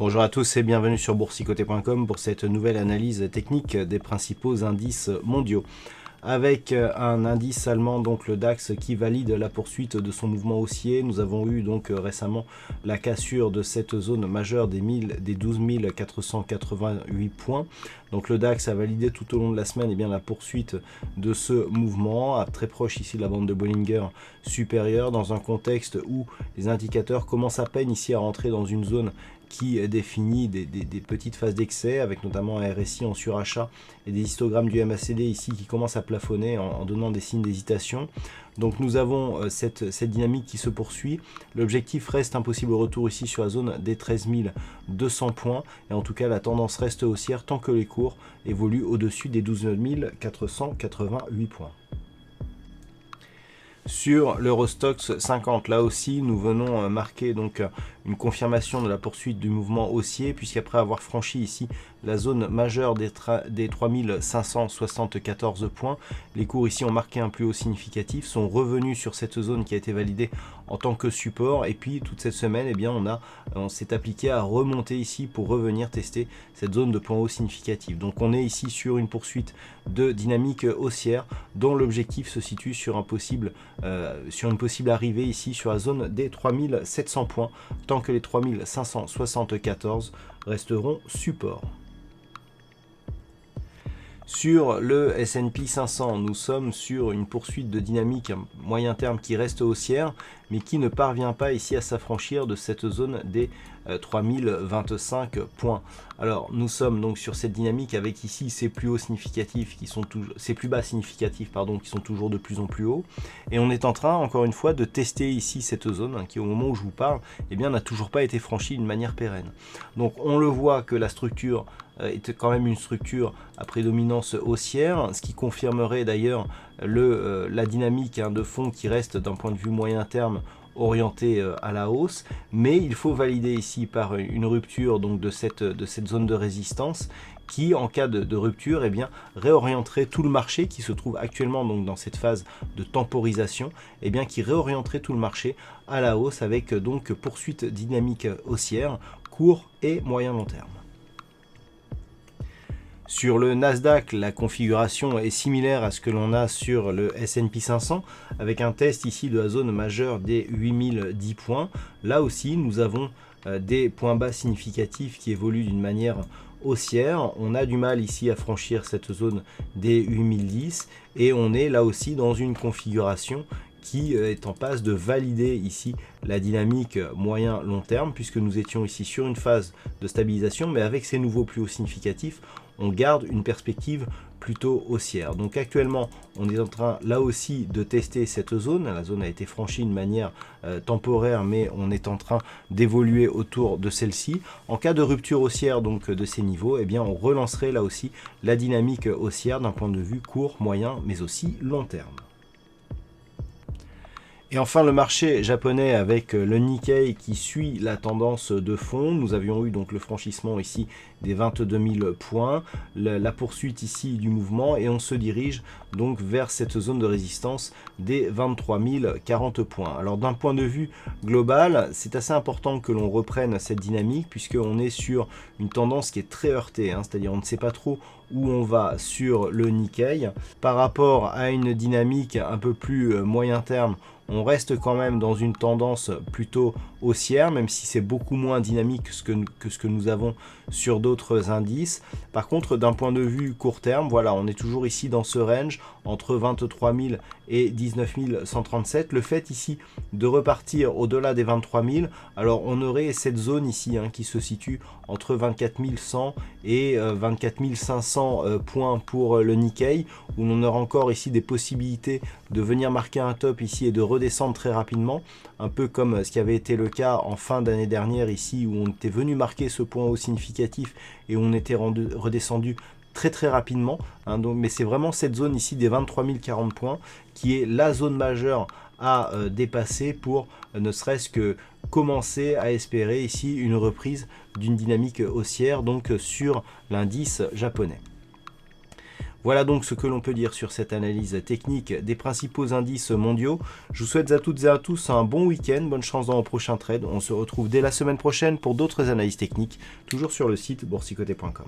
Bonjour à tous et bienvenue sur boursicoté.com pour cette nouvelle analyse technique des principaux indices mondiaux. Avec un indice allemand, donc le DAX, qui valide la poursuite de son mouvement haussier. Nous avons eu donc récemment la cassure de cette zone majeure des 12 488 points. Donc le DAX a validé tout au long de la semaine la poursuite de ce mouvement, à très proche ici de la bande de Bollinger supérieure, dans un contexte où les indicateurs commencent à peine ici à rentrer dans une zone qui définit des petites phases d'excès, avec notamment un RSI en surachat et des histogrammes du MACD ici qui commencent à plafonner en donnant des signes d'hésitation. Donc nous avons cette dynamique qui se poursuit. L'objectif reste un possible retour ici sur la zone des 13 200 points. Et en tout cas, la tendance reste haussière tant que les cours évoluent au-dessus des 12 488 points. Sur l'Eurostoxx 50, là aussi, nous venons marquer donc une confirmation de la poursuite du mouvement haussier, puisqu'après avoir franchi ici la zone majeure des 3574 points, les cours ici ont marqué un plus haut significatif, sont revenus sur cette zone qui a été validée en tant que support, et puis toute cette semaine, on s'est appliqué à remonter ici pour revenir tester cette zone de point haut significatif. Donc on est ici sur une poursuite de dynamique haussière, dont l'objectif se situe sur une possible arrivée ici sur la zone des 3700 points, tant que les 3574 resteront support. Sur le S&P 500, nous sommes sur une poursuite de dynamique à moyen terme qui reste haussière, mais qui ne parvient pas ici à s'affranchir de cette zone des 3025 points. Alors nous sommes donc sur cette dynamique avec ici ces plus hauts significatifs qui sont toujours, ces plus bas significatifs qui sont toujours de plus en plus hauts, et on est en train encore une fois de tester ici cette zone qui au moment où je vous parle n'a toujours pas été franchie d'une manière pérenne. Donc on le voit que la structure est quand même une structure à prédominance haussière, ce qui confirmerait d'ailleurs la dynamique de fond qui reste d'un point de vue moyen terme orienté à la hausse, mais il faut valider ici par une rupture donc de cette zone de résistance qui, en cas de rupture, réorienterait tout le marché qui se trouve actuellement donc dans cette phase de temporisation, qui réorienterait tout le marché à la hausse avec donc poursuite dynamique haussière court et moyen long terme. Sur le Nasdaq, la configuration est similaire à ce que l'on a sur le S&P 500, avec un test ici de la zone majeure des 8010 points. Là aussi, nous avons des points bas significatifs qui évoluent d'une manière haussière. On a du mal ici à franchir cette zone des 8010 et on est là aussi dans une configuration qui est en passe de valider ici la dynamique moyen-long terme, puisque nous étions ici sur une phase de stabilisation, mais avec ces nouveaux plus hauts significatifs, on garde une perspective plutôt haussière. Donc actuellement, on est en train là aussi de tester cette zone. La zone a été franchie de manière temporaire, mais on est en train d'évoluer autour de celle-ci. En cas de rupture haussière donc de ces niveaux, on relancerait là aussi la dynamique haussière d'un point de vue court, moyen, mais aussi long terme. Et enfin le marché japonais avec le Nikkei qui suit la tendance de fond. Nous avions eu donc le franchissement ici des 22 000 points, la poursuite ici du mouvement, et on se dirige donc vers cette zone de résistance des 23 040 points. Alors d'un point de vue global, c'est assez important que l'on reprenne cette dynamique puisqu'on est sur une tendance qui est très heurtée, c'est-à-dire on ne sait pas trop où on va sur le Nikkei. Par rapport à une dynamique un peu plus moyen terme, on reste quand même dans une tendance plutôt haussière, même si c'est beaucoup moins dynamique que ce que nous avons sur d'autres indices. Par contre, d'un point de vue court terme, voilà, on est toujours ici dans ce range entre 23 000 et 19 137. Le fait ici de repartir au-delà des 23 000, alors on aurait cette zone ici qui se situe entre 24 100 et 24 500 points pour le Nikkei, où on aura encore ici des possibilités de venir marquer un top ici et de redescendre très rapidement, un peu comme ce qui avait été le cas en fin d'année dernière ici, où on était venu marquer ce point haut significatif et où on était redescendu très rapidement, mais c'est vraiment cette zone ici des 23 040 points qui est la zone majeure à dépasser pour ne serait-ce que commencer à espérer ici une reprise d'une dynamique haussière donc sur l'indice japonais. Voilà donc ce que l'on peut dire sur cette analyse technique des principaux indices mondiaux. Je vous souhaite à toutes et à tous un bon week-end, bonne chance dans vos prochains trades. On se retrouve dès la semaine prochaine pour d'autres analyses techniques, toujours sur le site boursicoté.com.